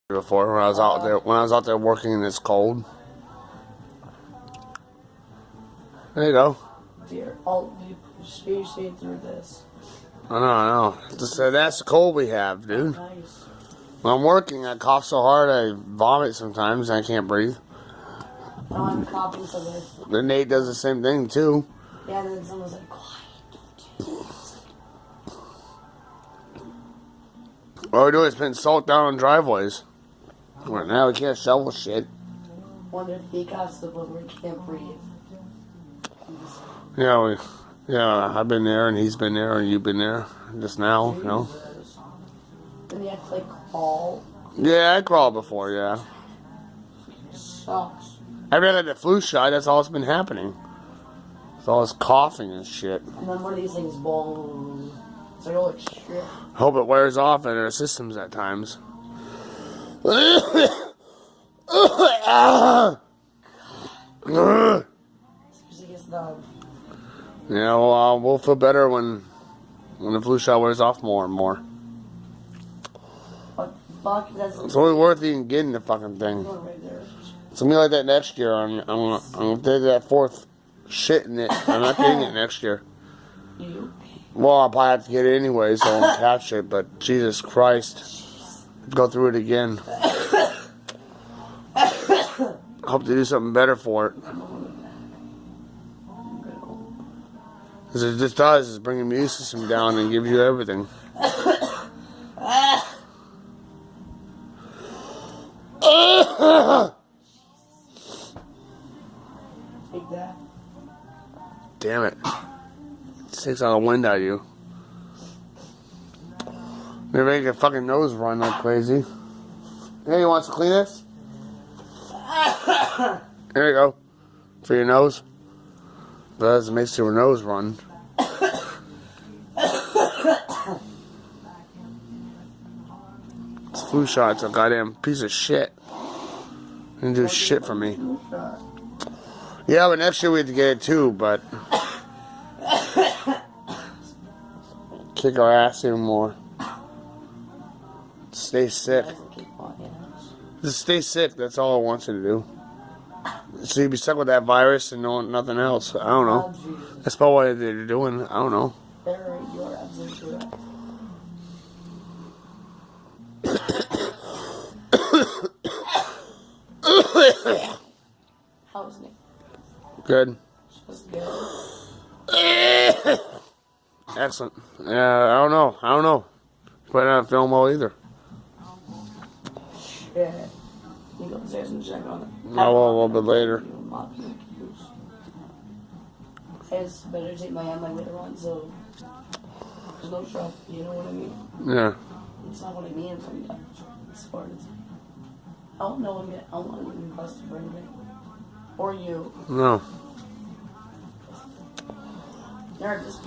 before when I was out there working in this cold. There you go. Dear, you see through this. I know. That's the cold we have, dude. Nice. When I'm working, I cough so hard I vomit sometimes and I can't breathe. Oh, I'm coughing so good. Then Nate does the same thing too. Yeah, and then someone's like, quiet. All we do is put salt down on driveways. Right now we can't shovel shit. Wonder if he coughs the one where he can't breathe. Yeah, I've been there and he's been there and you've been there just now, you know. Then you have to like crawl. Yeah, I crawled before, yeah. Sucks. I've had the flu shot, that's all that's been happening. It's all this coughing and shit. And then one of these things, boom. It's like, holy shit. Hope it wears off in our systems at times. Yeah, well, we'll feel better when the flu shot wears off more and more. What the fuck? It's only worth even getting the fucking thing. It's gonna be like that next year. I'm gonna take that fourth shit in it. I'm not getting it next year. Well, I'll probably have to get it anyway, so I won't catch it. But Jesus Christ, go through it again. Hope to do something better for it. Because it just does, is bring your immune system down and give you everything. Take that. Damn it. It takes all the wind out of you. They make your fucking nose run like crazy. Hey, you want some Kleenex? There you go. For your nose. But it makes your nose run. This flu shot's a goddamn piece of shit. It didn't do shit for me. Yeah, but next year we have to get it too, but kick our ass even more. Stay sick. Just stay sick, that's all I want you to do. So you'd be stuck with that virus and nothing else. I don't know. That's probably what they're doing. I don't know. You're absolutely right. How's Nick? Good. Just good. Excellent. Yeah, I don't know. But I don't feel well either. Shit. You go upstairs and check on it. No, a little bit later. I just better take my MI later on, so there's no trouble. You know what I mean? Yeah. It's not what I mean from that. It's hard. I don't know I don't want to get busted for anything. Or you. No. You're just